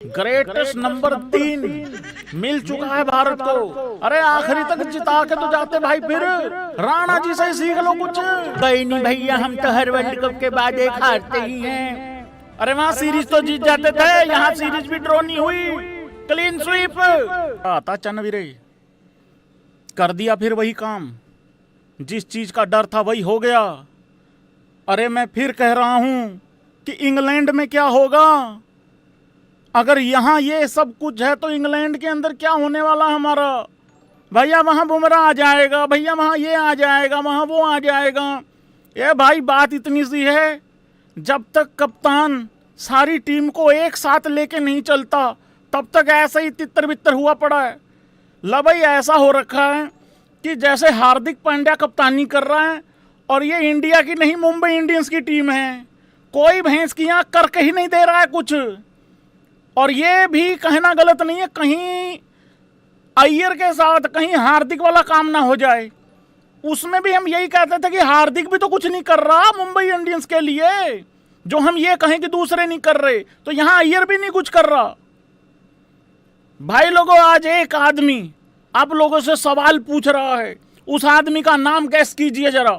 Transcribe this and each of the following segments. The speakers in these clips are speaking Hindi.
ग्रेटेस्ट नंबर 3 मिल चुका है भारत को। अरे आखिरी तक जिता के तो जाते भाई, फिर राणा जी से सीख लो कुछ। गई नहीं भैया, हम तो हर वर्ल्ड कप के बाद एक हारते ही हैं। अरे वहाँ सीरीज तो जीत जाते थे, यहाँ सीरीज भी ड्रॉ नहीं हुई, क्लीन स्वीप। आता चनवीरे कर दिया फिर वही काम, जिस चीज का डर था वही हो गया। अरे मैं फिर कह रहा हूं कि इंग्लैंड में क्या होगा। अगर यहां ये सब कुछ है तो इंग्लैंड के अंदर क्या होने वाला हमारा। भैया वहां बुमराह आ जाएगा, भैया वहां ये आ जाएगा, वहां वो आ जाएगा। ये भाई बात इतनी सी है, जब तक कप्तान सारी टीम को एक साथ लेके नहीं चलता तब तक ऐसा ही तितर बितर हुआ पड़ा है। भाई ऐसा हो रखा है कि जैसे हार्दिक पांड्या कप्तानी कर रहा है और ये इंडिया की नहीं मुंबई इंडियंस की टीम है, कोई भैंस की आंख करके ही नहीं दे रहा है कुछ। और ये भी कहना गलत नहीं है, कहीं अय्यर के साथ कहीं हार्दिक वाला काम ना हो जाए। उसमें भी हम यही कहते थे कि हार्दिक भी तो कुछ नहीं कर रहा मुंबई इंडियंस के लिए, जो हम ये कहें कि दूसरे नहीं कर रहे, तो यहां अय्यर भी नहीं कुछ कर रहा। भाई लोगों, आज एक आदमी आप लोगों से सवाल पूछ रहा है, उस आदमी का नाम गैस कीजिए जरा।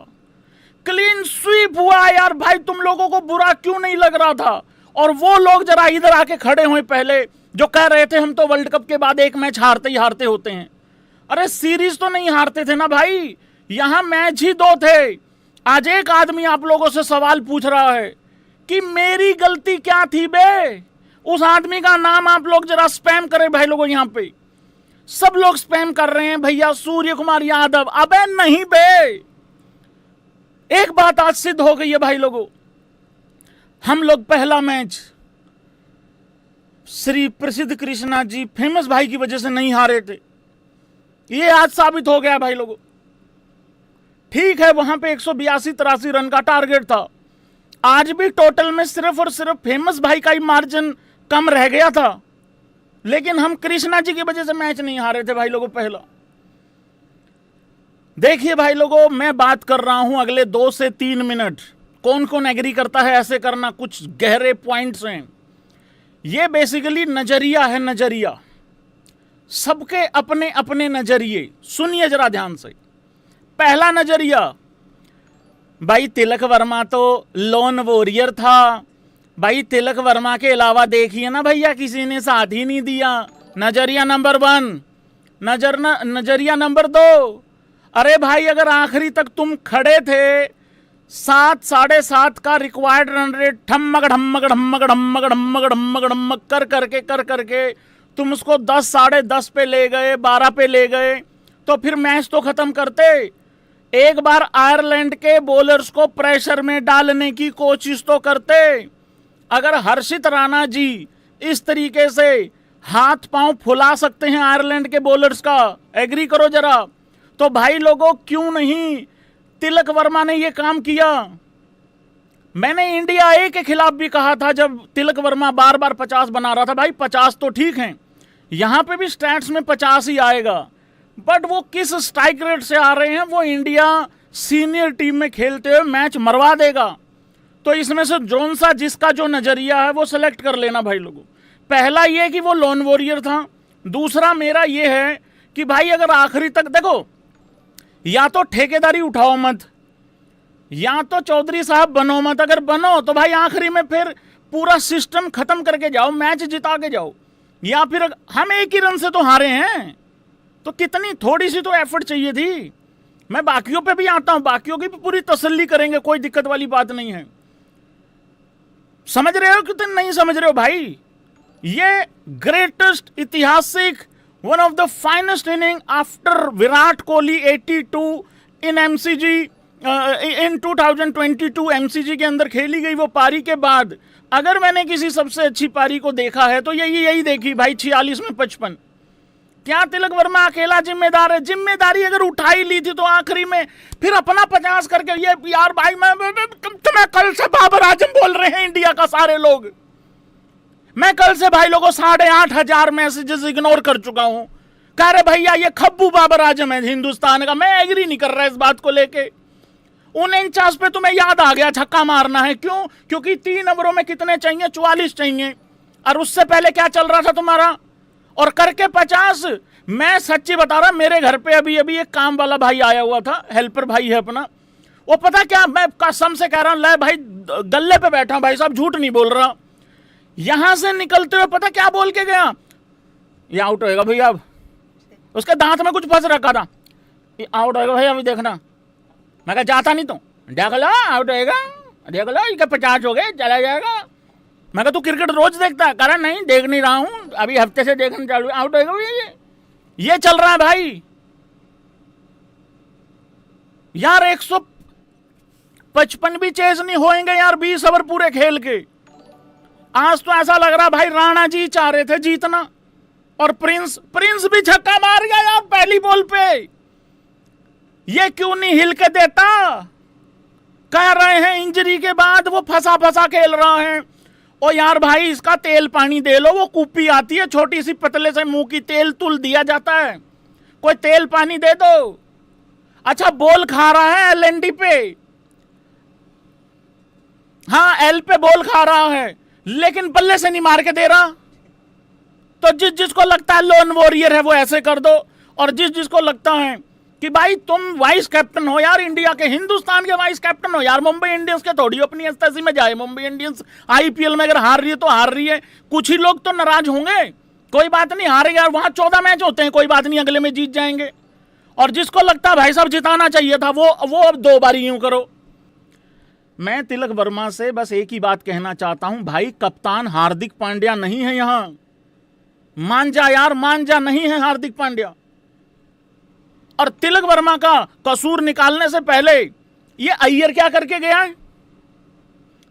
क्लीन स्वीप हुआ यार भाई, तुम लोगों को बुरा क्यों नहीं लग रहा था। और वो लोग जरा इधर आके खड़े हुए पहले, जो कह रहे थे हम तो वर्ल्ड कप के बाद एक मैच हारते ही हारते होते हैं। अरे सीरीज तो नहीं हारते थे ना भाई, यहां मैच ही 2 थे। आज एक आदमी आप लोगों से सवाल पूछ रहा है कि मेरी गलती क्या थी बे। उस आदमी का नाम आप लोग जरा स्पैम करें भाई लोगों, यहां पे सब लोग स्पैम कर रहे हैं भैया सूर्य कुमार यादव। अबे नहीं बे, एक बात आज सिद्ध हो गई है भाई लोगों, हम लोग पहला मैच श्री प्रसिद्ध कृष्णा जी फेमस भाई की वजह से नहीं हारे थे, ये आज साबित हो गया भाई लोगों। ठीक है, वहां पे 182-83 रन का टारगेट था, आज भी टोटल में सिर्फ और सिर्फ फेमस भाई का ही मार्जिन कम रह गया था, लेकिन हम कृष्णा जी की वजह से मैच नहीं हारे थे भाई लोगों पहला। देखिए भाई लोगों, मैं बात कर रहा हूं अगले 2 से 3 मिनट, कौन कौन एग्री करता है ऐसे करना, कुछ गहरे पॉइंट्स हैं। ये बेसिकली नजरिया है, नजरिया, सबके अपने अपने नजरिए। सुनिए जरा ध्यान से। पहला नजरिया, भाई तिलक वर्मा तो लोन वॉरियर था भाई, तिलक वर्मा के अलावा देखिए ना भैया किसी ने साथ ही नहीं दिया। नजरिया नंबर 1। नजरिया नंबर 2, अरे भाई अगर आखिरी तक तुम खड़े थे, 7 साढ़े 7 का रिक्वायर्ड रन रेट ठम्मक ढम्मक ढम्मक ढम्मक ढम्मक ढम्मक ढम्मक कर करके तुम उसको 10 साढ़े 10 पे ले गए, 12 पे ले गए, तो फिर मैच तो खत्म करते। एक बार आयरलैंड के बॉलर्स को प्रेशर में डालने की कोशिश तो करते। अगर हर्षित राणा जी इस तरीके से हाथ पांव फुला सकते हैं आयरलैंड के बॉलर्स का, एग्री करो जरा, तो भाई लोगों क्यों नहीं तिलक वर्मा ने ये काम किया। मैंने इंडिया ए के खिलाफ भी कहा था, जब तिलक वर्मा बार बार 50 बना रहा था, भाई 50 तो ठीक है, यहां पे भी स्टैट्स में 50 ही आएगा, बट वो किस स्ट्राइक रेट से आ रहे हैं, वो इंडिया सीनियर टीम में खेलते हुए मैच मरवा देगा। तो इसमें से जोन सा जिसका जो नजरिया है वो सिलेक्ट कर लेना भाई लोगों। पहला ये कि वो लोन वॉरियर था, दूसरा मेरा ये है कि भाई अगर आखिरी तक देखो, या तो ठेकेदारी उठाओ मत, या तो चौधरी साहब बनो मत। अगर बनो तो भाई आखिरी में फिर पूरा सिस्टम खत्म करके जाओ, मैच जिता के जाओ। या फिर हम एक ही रन से तो हारे हैं, तो कितनी थोड़ी सी तो एफर्ट चाहिए थी। मैं बाकियों पे भी आता हूं, बाकियों की भी पूरी तसल्ली करेंगे, कोई दिक्कत वाली बात नहीं है। समझ रहे हो कि नहीं समझ रहे हो भाई। ये ग्रेटेस्ट ऐतिहासिक one of the finest inning after Virat Kohli 82 in MCG in 2022 MCG के अंदर खेली गई वो पारी के बाद अगर मैंने किसी सबसे अच्छी पारी को देखा है तो यही देखी भाई, 46 में 55। क्या तिलक वर्मा अकेला जिम्मेदार है? जिम्मेदारी अगर उठाई ली थी तो आखिरी में फिर अपना 50 करके ये यार भाई मैं कल से बाबर आजम बोल रहे हैं इंडिया का सारे लोग। मैं कल से भाई लोगों 8,500 मैसेजेस इग्नोर कर चुका हूं, कह रहे भैया ये खब्बू बाबर आजम है हिंदुस्तान का। मैं एग्री नहीं कर रहा इस बात को लेके। 49 पे तुम्हें याद आ गया छक्का मारना है, क्यों? क्योंकि 3 ओवरों में कितने चाहिए? 44 चाहिए। और उससे पहले क्या चल रहा था तुम्हारा? और करके 50। मैं सच्ची बता रहा, मेरे घर पे अभी अभी एक काम वाला भाई आया हुआ था, हेल्पर भाई है अपना। वो पता क्या, मैं कसम से कह रहा हूं, ले भाई गल्ले पे बैठा भाई साहब, झूठ नहीं बोल रहा। यहां से निकलते हुए पता क्या बोल के गया, ये आउट होएगा भैया। अब उसके दांत में कुछ फंस रखा था, ये आउट होएगा भैया अभी देखना। मैं कहा जाता नहीं तो देख लो आउट होएगा, देख लो ये 50 हो गए, चला जाएगा। मैं कहा तू क्रिकेट रोज देखता है? कह रहा नहीं देख नहीं रहा हूं, अभी हफ्ते से देखना चालू, आउट होएगा भैया। ये चल रहा है भाई यार। 155 भी चेज नहीं होएंगे यार 20 ओवर पूरे खेल के। आज तो ऐसा लग रहा भाई राणा जी चाह रहे थे जीतना, और प्रिंस भी छक्का मार गया यार पहली बॉल पे। ये क्यों नहीं हिल के देता? कह रहे हैं इंजरी के बाद वो फंसा खेल रहा है। ओ यार भाई इसका तेल पानी दे लो, वो कूपी आती है छोटी सी पतले से मुंह की, तेल तुल दिया जाता है, कोई तेल पानी दे दो। अच्छा बॉल खा रहा है एलएनडी पे, हाँ एल पे बॉल खा रहा है, लेकिन बल्ले से नहीं मार के दे रहा। तो जिसको लगता है लोन वॉरियर है वो ऐसे कर दो, और जिसको लगता है कि भाई तुम वाइस कैप्टन हो यार इंडिया के, हिंदुस्तान के वाइस कैप्टन हो यार, मुंबई इंडियंस के थोड़ी अपनी एस्तेसी में जाए। मुंबई इंडियंस आईपीएल में अगर हार रही है तो हार रही है, कुछ ही लोग तो नाराज होंगे, कोई बात नहीं हारेगा यार, वहां 14 मैच होते हैं, कोई बात नहीं अगले में जीत जाएंगे। और जिसको लगता है भाई साहब जिताना चाहिए था वो अब 2 बार यूं करो। मैं तिलक वर्मा से बस एक ही बात कहना चाहता हूं, भाई कप्तान हार्दिक पांड्या नहीं है यहां, मान जा यार, मान जा, नहीं है हार्दिक पांड्या। और तिलक वर्मा का कसूर निकालने से पहले ये अय्यर क्या करके गया है?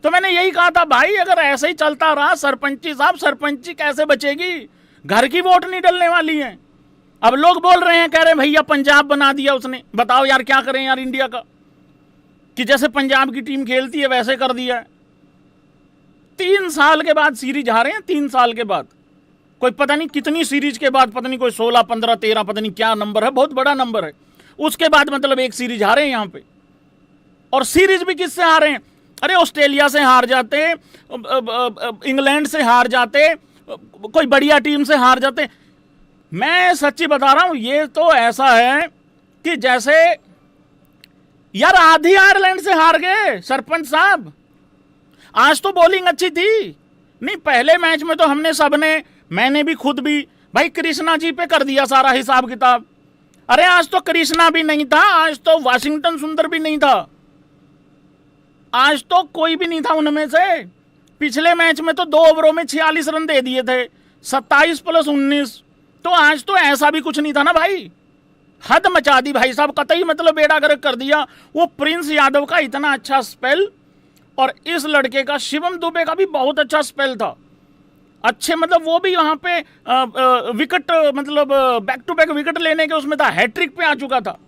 तो मैंने यही कहा था भाई अगर ऐसे ही चलता रहा सरपंची साहब, सरपंची कैसे बचेगी? घर की वोट नहीं डलने वाली है। अब लोग बोल रहे हैं, कह रहे हैं भैया पंजाब बना दिया उसने, बताओ यार क्या करें यार इंडिया का, कि जैसे पंजाब की टीम खेलती है वैसे कर दिया है। 3 साल के बाद सीरीज हारे हैं, 3 साल के बाद, कोई पता नहीं कितनी सीरीज के बाद, पता नहीं कोई 16, 15, 13, पता नहीं क्या नंबर है, बहुत बड़ा नंबर है। उसके बाद मतलब एक सीरीज हारे हैं यहाँ पे, और सीरीज भी किससे हारे हैं? अरे ऑस्ट्रेलिया से हार जाते, इंग्लैंड से हार जाते, कोई बढ़िया टीम से हार जाते। मैं सच्ची बता रहा हूं, ये तो ऐसा है कि जैसे यार आधी आयरलैंड से हार गए सरपंच साहब। आज तो बॉलिंग अच्छी थी, नहीं पहले मैच में तो हमने सबने, मैंने भी खुद भी भाई कृष्णा जी पे कर दिया सारा हिसाब किताब। अरे आज तो कृष्णा भी नहीं था, आज तो वाशिंगटन सुंदर भी नहीं था, आज तो कोई भी नहीं था उनमें से। पिछले मैच में तो 2 ओवरों में 46 रन दे दिए थे, 27 + 19। तो आज तो ऐसा भी कुछ नहीं था ना भाई, हद मचा दी भाई साहब, कतई मतलब बेड़ा गर्क कर दिया। वो प्रिंस यादव का इतना अच्छा स्पेल, और इस लड़के का शिवम दुबे का भी बहुत अच्छा स्पेल था, अच्छे मतलब वो भी वहां पे विकेट मतलब बैक टू बैक विकेट लेने के उसमें था, हैट्रिक पे आ चुका था।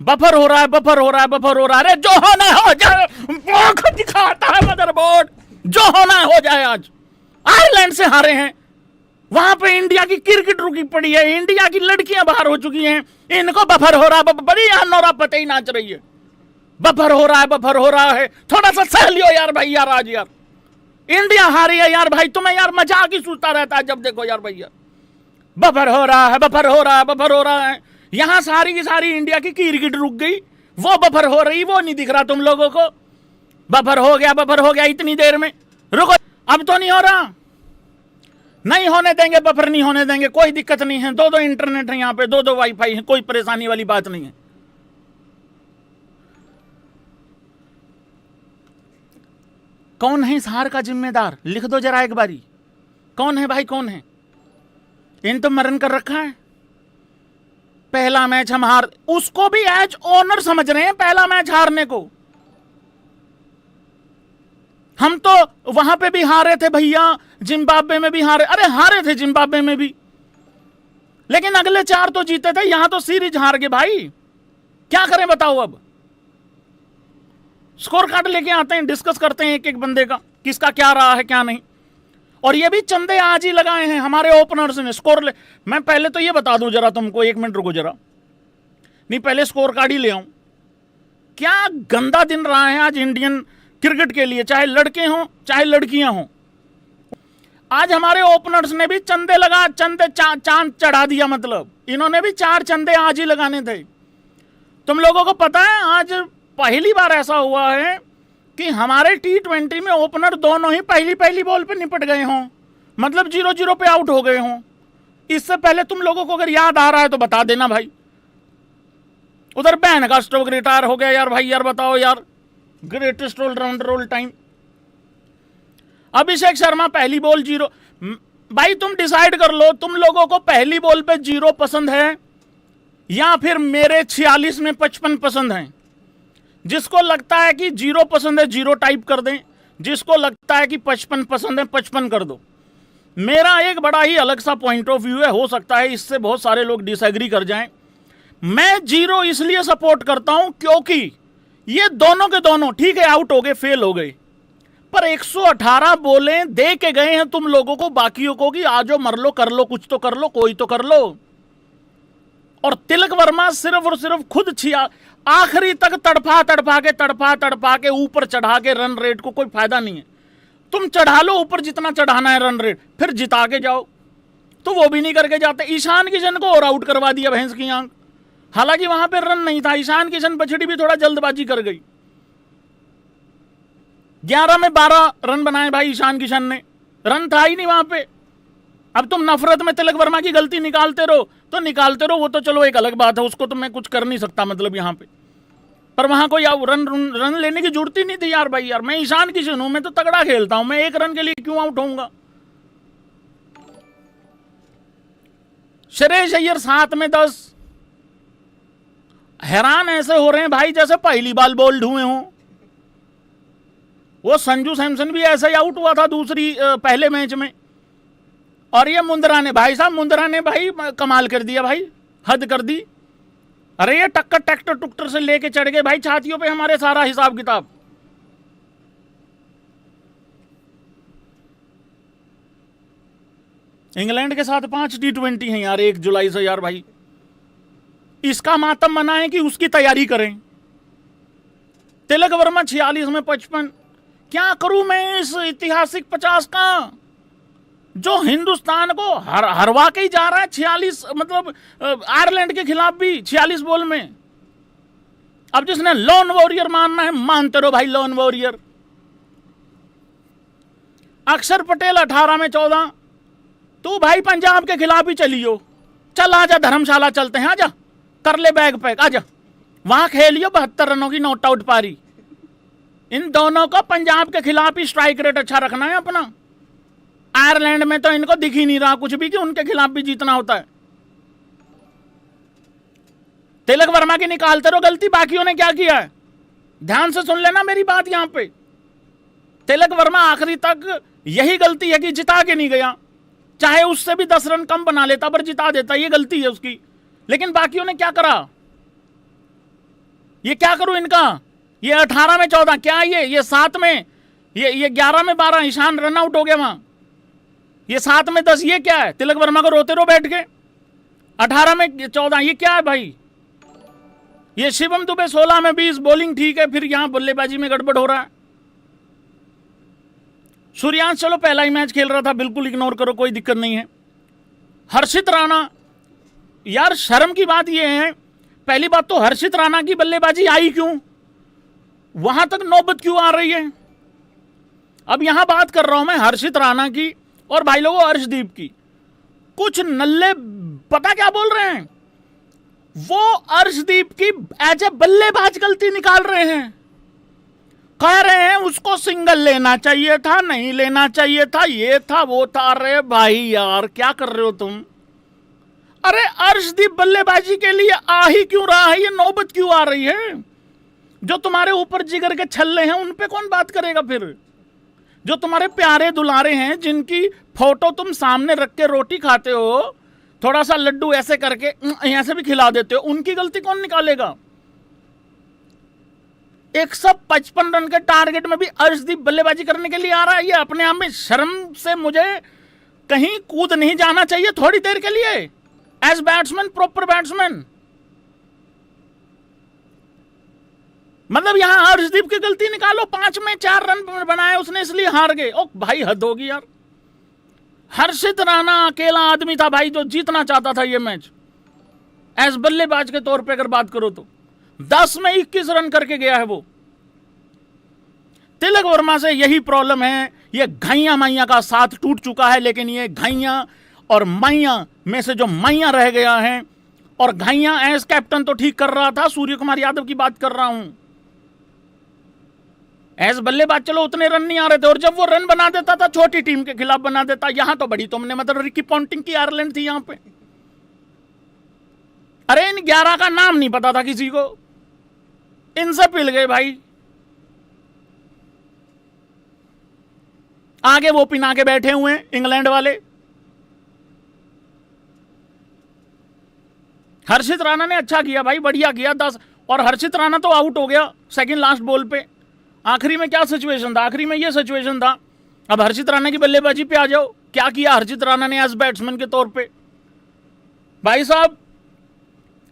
बफर हो रहा है, बफर हो रहा है, बफर हो रहा है, अरे जो होना हो जाए, दिखाता है मदरबोर्ड, जो होना हो जाए। आज आयरलैंड से हारे हैं, वहां पे इंडिया की क्रिकेट रुकी पड़ी है, इंडिया की लड़कियां बाहर हो चुकी हैं, इनको बफर हो रहा है, बड़ी नौरा पते ही नाच रही है, बफर हो रहा है, बफर हो रहा है, थोड़ा सा सह लियो यार भाई यार, आज यार इंडिया हारी है यार भाई, तुम्हें यार मजाक ही सूझता रहता है जब देखो यार भैया, बफर हो रहा है, बफर हो रहा है, बफर हो रहा है। यहां सारी की सारी इंडिया की क्रिकेट रुक गई, वो बफर हो रही, वो नहीं दिख रहा तुम लोगों को। बफर हो गया, बफर हो गया, इतनी देर में रुको, अब तो नहीं हो रहा, नहीं होने देंगे, बफर नहीं होने देंगे, कोई दिक्कत नहीं है, 2 इंटरनेट है यहाँ पे, 2 वाईफाई है, कोई परेशानी वाली बात नहीं है। कौन है इस हार का जिम्मेदार? लिख दो जरा एक बारी, कौन है भाई, कौन है? इन तो मरण कर रखा है। पहला मैच हम हार, उसको भी एज ऑनर समझ रहे हैं पहला मैच हारने को। हम तो वहां पे भी हारे थे भैया, जिम्बाब्वे में भी हारे, अरे हारे थे जिम्बाब्वे में भी, लेकिन अगले 4 तो जीते थे, यहां तो सीरीज हार गए भाई, क्या करें बताओ। अब स्कोर कार्ड लेके आते हैं, डिस्कस करते हैं एक एक बंदे का, किसका क्या रहा है क्या नहीं। और ये भी चंदे आज ही लगाए हैं हमारे ओपनर्स ने स्कोर ले। मैं पहले तो ये बता दूं जरा तुमको, 1 मिनट रुको जरा, नहीं पहले स्कोर कार्ड ही ले आऊं। क्या गंदा दिन रहा है आज इंडियन क्रिकेट के लिए, चाहे लड़के हों चाहे लड़कियां हों। आज हमारे ओपनर्स ने भी चंदे लगा, चांद चढ़ा दिया, मतलब इन्होंने भी 4 चंदे आज ही लगाने थे। तुम लोगों को पता है आज पहली बार ऐसा हुआ है कि हमारे T20 में ओपनर दोनों ही पहली बॉल पे निपट गए हों, मतलब 0-0 पे आउट हो गए हों। इससे पहले तुम लोगों को अगर याद आ रहा है तो बता देना भाई। उधर बैन का स्ट्रोक रिटायर हो गया यार भाई, यार बताओ यार, greatest allrounder all time. Abhishek Sharma पहली बॉल 0। भाई तुम डिसाइड कर लो, तुम लोगों को पहली बॉल पे 0 पसंद है या फिर मेरे 46 में 55 पसंद है। जिसको लगता है कि 0 पसंद है 0 टाइप कर दें, जिसको लगता है कि 55 पसंद है 55 कर दो। मेरा एक बड़ा ही अलग सा पॉइंट ऑफ व्यू है, हो सकता है इससे बहुत सारे लोग डिसएग्री कर जाएं। मैं 0 इसलिए सपोर्ट करता हूं क्योंकि ये दोनों के दोनों ठीक है आउट हो गए, फेल हो गए, पर 118 बॉलें दे के गए हैं तुम लोगों को, बाकियों को, कि आजो मर लो, कर लो, कुछ तो कर लो, कोई तो कर लो। और तिलक वर्मा सिर्फ और सिर्फ खुद आखिरी तक तड़फा के ऊपर चढ़ा के रन रेट को कोई फायदा नहीं है। तुम चढ़ा लो ऊपर जितना चढ़ाना है रन रेट, फिर जिता के जाओ, तो वो भी नहीं करके जाते। ईशान किशन को और आउट करवा दिया भैंस की आंख, हालांकि वहां पे रन नहीं था। ईशान किशन बछड़ी भी थोड़ा जल्दबाजी कर गई। 11 में 12 रन बनाए भाई ईशान किशन ने, रन था ही नहीं वहां पे। अब तुम नफरत में तिलक वर्मा की गलती निकालते रहो तो निकालते रहो, वो तो चलो एक अलग बात है, उसको तो मैं कुछ कर नहीं सकता मतलब यहाँ पे। पर वहां कोई रन लेने की जरूरत ही नहीं थी यार भाई। यार मैं ईशान किशन हूं, मैं तो तगड़ा खेलता हूं, मैं 1 रन के लिए क्यों आउट होऊंगा। श्रेयस अय्यर 7 में 10। हैरान ऐसे हो रहे हैं भाई जैसे पहली बार बोल्ड हुए हों। वो संजू सैमसन भी ऐसे ही आउट हुआ था पहले मैच में। और ये मुंद्रा ने भाई कमाल कर दिया भाई, हद कर दी। अरे ये ट्रैक्टर टुक्टर से लेके चढ़ गए भाई छातियों पे हमारे सारा हिसाब किताब। इंग्लैंड के साथ 5 T20 हैं यार 1 जुलाई से यार भाई। इसका मातम मनाएं कि उसकी तैयारी करें। तिलक वर्मा 46 में 55। क्या करूं मैं इस ऐतिहासिक 50 का जो हिंदुस्तान को हरवा के ही जा रहा है। 46 मतलब आयरलैंड के खिलाफ भी 46 बॉल में। अब जिसने लॉन वॉरियर मानना है मानते रहो भाई, लॉन वॉरियर। अक्षर पटेल 18 में 14। तू भाई पंजाब के खिलाफ ही चलियो, चल आजा धर्मशाला चलते हैं, आजा कर ले बैग पैक, आजा वहां खेलियो 72 रनों की नॉट आउट पारी। इन दोनों को पंजाब के खिलाफ ही स्ट्राइक रेट अच्छा रखना है अपना। आयरलैंड में तो इनको दिख ही नहीं रहा कुछ भी कि उनके खिलाफ भी जीतना होता है। तिलक वर्मा की निकालते रहो गलती, बाकियों ने क्या किया है ध्यान से सुन लेना मेरी बात। यहां पे तिलक वर्मा आखिरी तक यही गलती है कि जिता के नहीं गया, चाहे उससे भी 10 रन कम बना लेता पर जिता देता, ये गलती है उसकी। लेकिन बाकियों ने क्या करा, ये क्या करूं इनका। ये 18 में 14 क्या, ये 7 में, ये 11 में 12 ईशान रन आउट हो गया वहां। ये 7 में 10 ये क्या है, तिलक वर्मा को रोते रहो बैठ के। 18 में 14 ये क्या है भाई। ये शिवम दुबे 16 में 20 बॉलिंग ठीक है, फिर यहां बल्लेबाजी में गड़बड़ हो रहा है। सूर्यांश चलो पहला ही मैच खेल रहा था, बिल्कुल इग्नोर करो, कोई दिक्कत नहीं है। हर्षित राणा, यार शर्म की बात यह है, पहली बात तो हर्षित राणा की बल्लेबाजी आई क्यों, वहां तक नौबत क्यों आ रही है। अब यहां बात कर रहा हूं मैं हर्षित राणा की और भाई लोगों अर्शदीप की। कुछ नल्ले पता क्या बोल रहे हैं, वो अर्शदीप की एज ए बल्लेबाज गलती निकाल रहे हैं, कह रहे हैं उसको सिंगल लेना चाहिए था, नहीं लेना चाहिए था, ये था वो था। अरे भाई यार क्या कर रहे हो तुम। अरे अर्शदीप बल्लेबाजी के लिए आ ही क्यों रहा है, ये नौबत क्यों आ रही है। जो तुम्हारे ऊपर जिगर के छल्ले हैं उन पे कौन बात करेगा फिर। जो तुम्हारे प्यारे दुलारे हैं जिनकी फोटो तुम सामने रख के रोटी खाते हो, थोड़ा सा लड्डू ऐसे करके ऐसे भी खिला देते हो, उनकी गलती कौन निकालेगा। 155 रन के टारगेट में भी अर्शदीप बल्लेबाजी करने के लिए आ रहा है। ये अपने आप में शर्म से मुझे कहीं कूद नहीं जाना चाहिए थोड़ी देर के लिए एज बैट्समैन, प्रॉपर बैट्समैन। मतलब यहां अर्शदीप की गलती निकालो, 5 में 4 रन बनाए उसने इसलिए हार गए। ओ भाई हद होगी यार। हर्षित राणा अकेला आदमी था भाई जो जीतना चाहता था ये मैच, एज बल्लेबाज के तौर पे अगर बात करो तो 10 में 21 रन करके गया है वो। तिलक वर्मा से यही प्रॉब्लम है, ये घैया मैया का साथ टूट चुका है, लेकिन ये घैया और मैया में से जो मैया रह गया है, और घैया एज कैप्टन तो ठीक कर रहा था, सूर्य कुमार यादव की बात कर रहा हूं, एज बल्लेबाज चलो उतने रन नहीं आ रहे थे, और जब वो रन बना देता था छोटी टीम के खिलाफ बना देता। यहां तो बड़ी तुमने मतलब रिकी पॉन्टिंग की आयरलैंड थी यहां पे। अरे इन 11 का नाम नहीं पता था किसी को, इनसे पिल गए भाई। आगे वो पिना के बैठे हुए हैं इंग्लैंड वाले। हर्षित राणा ने अच्छा किया भाई, बढ़िया किया 10, और हर्षित राणा तो आउट हो गया सेकंड लास्ट बॉल पे। आखिरी में क्या सिचुएशन था, आखिरी में ये सिचुएशन था। अब हर्षित राणा की बल्लेबाजी पे आ जाओ, क्या किया हर्षित राणा ने एज बैट्समैन के तौर पे। भाई साहब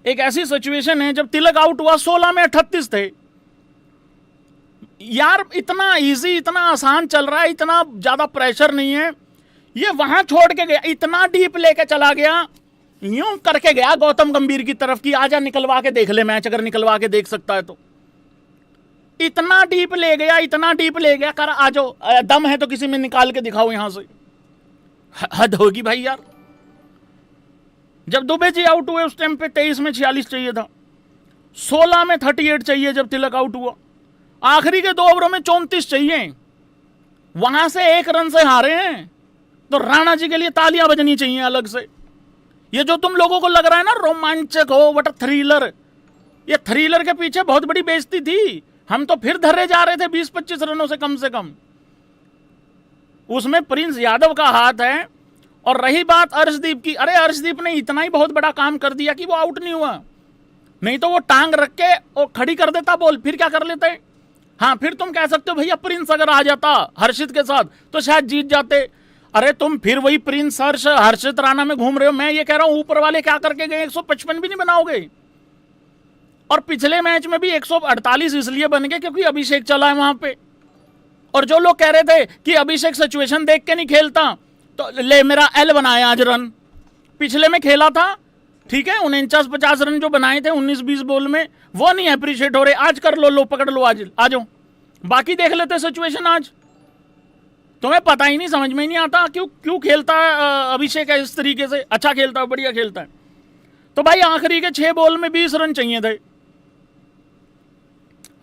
एक ऐसी सिचुएशन है जब तिलक आउट हुआ 16 में 38 थे यार, इतना इजी इतना आसान चल रहा है, इतना ज्यादा प्रेशर नहीं है। ये वहां छोड़ के गया, इतना डीप लेके चला गया, यूं करके गया गौतम गंभीर की तरफ की आजा निकलवा के देख ले मैच, अगर निकलवा के देख सकता है तो। इतना डीप ले गया, इतना डीप ले गया, कर आ जाओ, दम है तो किसी में निकाल के दिखाओ यहां से। हद होगी भाई यार। जब दुबे जी आउट हुए उस टाइम पे 23 में 46 चाहिए था, 16 में 38 चाहिए जब तिलक आउट हुआ, आखिरी के 2 ओवरों में 34 चाहिए, वहां से 1 रन से हारे हैं। तो राणा जी के लिए तालियां बजनी चाहिए अलग से। ये जो तुम लोगों को लग रहा है ना रोमांचक हो, व्हाट अ थ्रिलर, ये थ्रिलर के पीछे बहुत बड़ी बेइज्जती थी। हम तो फिर धरे जा रहे थे 20-25 रनों से कम। उसमें प्रिंस यादव का हाथ है। और रही बात अर्शदीप की, अरे अर्शदीप ने इतना ही बहुत बड़ा काम कर दिया कि वो आउट नहीं हुआ, नहीं तो वो टांग रख के और खड़ी कर देता बॉल, फिर क्या कर लेते। हाँ फिर तुम कह सकते हो भैया प्रिंस अगर आ जाता हर्षित के साथ तो शायद जीत जाते। अरे तुम फिर वही प्रिंस हर्षित राणा में घूम रहे हो। मैं ये कह रहा हूं ऊपर वाले क्या करके गए, 155 भी नहीं बनाओगे। और पिछले मैच में भी 148 इसलिए बन गए क्योंकि अभिषेक चला है वहां पे। और जो लोग कह रहे थे कि अभिषेक सिचुएशन देख के नहीं खेलता, तो ले मेरा एल बनाया आज रन, पिछले में खेला था ठीक है, 49-50 रन जो बनाए थे 19-20 बॉल में, वो नहीं अप्रिशिएट हो रहे। आज कर लो पकड़ लो, आज आ जाओ, बाकी देख लेते सिचुएशन। आज तुम्हें पता ही नहीं, समझ में ही नहीं आता क्यों खेलता है अभिषेक है इस तरीके से। अच्छा खेलता है, बढ़िया खेलता है। तो भाई आखिरी के 6 बॉल में 20 रन चाहिए थे।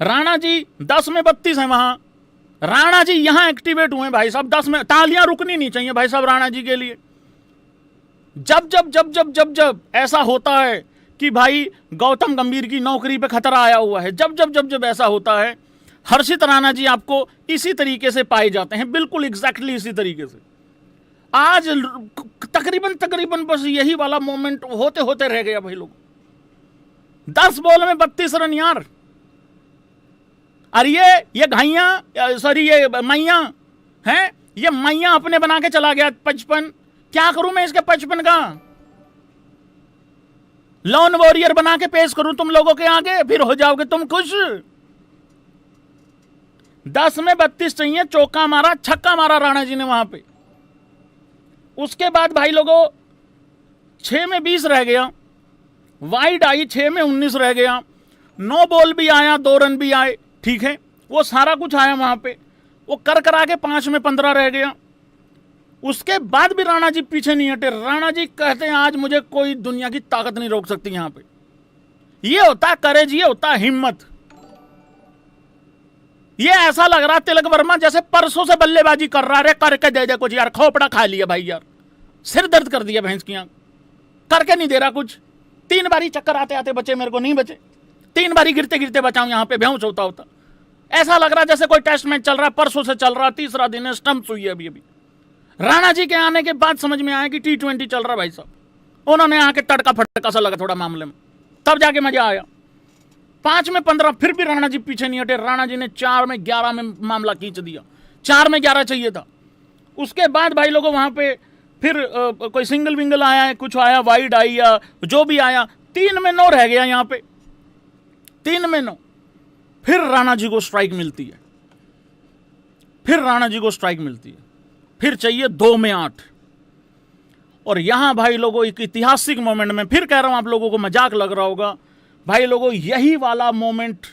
राणा जी 10 में 32 है वहां। राणा जी यहां एक्टिवेट हुए भाई साहब, 10 में तालियां रुकनी नहीं चाहिए भाई साहब राणा जी के लिए। जब जब जब जब जब जब ऐसा होता है कि भाई गौतम गंभीर की नौकरी पे खतरा आया हुआ है, जब जब जब जब ऐसा होता है, हर्षित राणा जी आपको इसी तरीके से पाए जाते हैं, बिल्कुल एग्जैक्टली इसी तरीके से। आज तकरीबन बस यही वाला मोमेंट होते होते रह गया भाई लोग। 10 बॉल में 32 रन यार। और ये घाइया सॉरी ये मैया है, ये मैया अपने बना के चला गया 55। क्या करूं मैं इसके 55 का, लॉन वॉरियर बना के पेश करूं तुम लोगों के आगे, फिर हो जाओगे तुम खुश। 10 में 32 चाहिए, चौका मारा, छक्का मारा राणा जी ने वहां पे। उसके बाद भाई लोगों 6 में 20 रह गया, वाइड आई 6 में 19 रह गया, 9 बॉल भी आया, 2 रन भी आए, ठीक है, वो सारा कुछ आया वहां पे। वो कर करा के 5 में 15 रह गया। उसके बाद भी राणा जी पीछे नहीं हटे। राणा जी कहते हैं आज मुझे कोई दुनिया की ताकत नहीं रोक सकती यहां पे। ये होता है करेज, ये होता है हिम्मत। ये ऐसा लग रहा तिलक वर्मा जैसे परसों से बल्लेबाजी कर रहा है, करके दे दे कुछ यार, खोपड़ा खा लिया भाई यार, सिर दर्द कर दिया भैंस की आंख, करके नहीं दे रहा कुछ। 3 बारी चक्कर आते आते बचे, मेरे को नहीं बचे, 3 बारी गिरते गिरते बचाऊं यहां पे, बेहोश होता। ऐसा लग रहा जैसे कोई टेस्ट मैच चल रहा है, परसों से चल रहा, 3रा दिन है, स्टंप्स हुई है अभी। राणा जी के आने के बाद समझ में आया कि T20 चल रहा भाई साहब। उन्होंने आके तड़का फटका सा लगा थोड़ा मामले में, तब जाके मजा आया। 5 में 15 फिर भी राणा जी पीछे नहीं हटे। राणा जी ने 4 में 11 में मामला खींच दिया, 4 में 11 चाहिए था। उसके बाद भाई लोगों वहां पे फिर कोई सिंगल विंगल आया है, कुछ आया, वाइड आई या जो भी आया, 3 में 9 रह गया यहां पे, 3 में 9। फिर राणा जी को स्ट्राइक मिलती है, फिर राणा जी को स्ट्राइक मिलती है, फिर चाहिए 2 में 8। और यहां भाई लोगों एक ऐतिहासिक मोमेंट में, फिर कह रहा हूं आप लोगों को मजाक लग रहा होगा भाई लोगों, यही वाला मोमेंट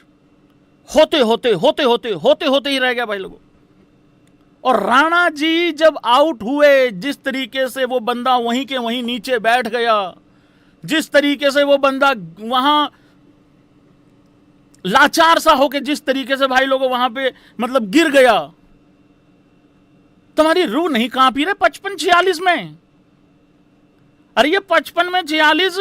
होते होते होते होते होते होते ही रह गया भाई लोगों। और राणा जी जब आउट हुए, जिस तरीके से वो बंदा वहीं के वहीं नीचे बैठ गया, जिस तरीके से वो बंदा वहां लाचार सा होके जिस तरीके से भाई लोगों वहां पे मतलब गिर गया, तुम्हारी रूह नहीं कांपी रहे 55-46 में? अरे ये 55 में 46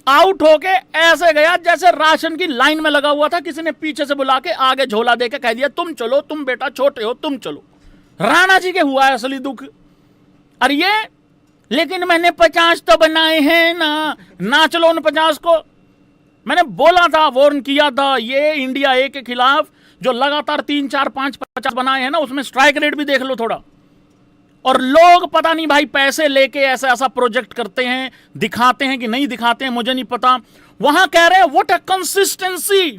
आउट होके ऐसे गया जैसे राशन की लाइन में लगा हुआ था, किसी ने पीछे से बुला के आगे झोला देके कह दिया तुम चलो, तुम बेटा छोटे हो तुम चलो। राणा जी के हुआ है असली दुख। अरे ये लेकिन मैंने 50 तो बनाए हैं ना, नाच लो उन 50 को। मैंने बोला था, वार्न किया था, ये इंडिया ए के खिलाफ जो लगातार 3, 4, 5, 50 बनाए हैं ना, उसमें स्ट्राइक रेट भी देख लो थोड़ा। और लोग पता नहीं भाई पैसे लेके ऐसा ऐसा प्रोजेक्ट करते हैं, दिखाते हैं कि नहीं दिखाते हैं मुझे नहीं पता। वहां कह रहे हैं what a consistency,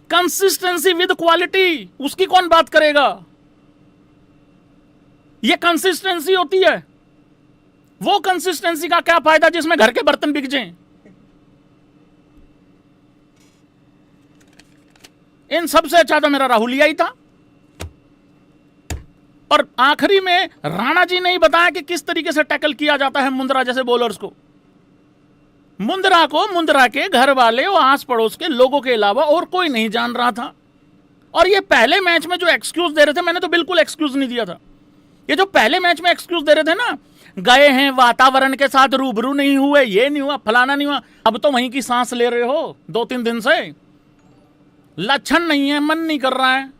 consistency with quality, उसकी कौन बात करेगा? ये कंसिस्टेंसी होती है? वो कंसिस्टेंसी का क्या फायदा जिसमें घर के बर्तन बिक जाएं? इन सबसे अच्छा तो मेरा राहुलिया ही था। और आखिरी में राणा जी ने ही बताया कि किस तरीके से टैकल किया जाता है मुंद्रा जैसे बॉलर्स को। मुंद्रा को मुंद्रा के घर वाले और आस पड़ोस के लोगों के अलावा और कोई नहीं जान रहा था। और ये पहले मैच में जो एक्सक्यूज दे रहे थे, मैंने तो बिल्कुल एक्सक्यूज नहीं दिया था। ये जो पहले मैच में एक्सक्यूज दे रहे थे ना, गए हैं वातावरण के साथ रूबरू नहीं हुए, ये नहीं हुआ, फलाना नहीं हुआ, अब तो वहीं की सांस ले रहे हो 2-3 दिन से। लक्षण नहीं है, मन नहीं कर रहा है।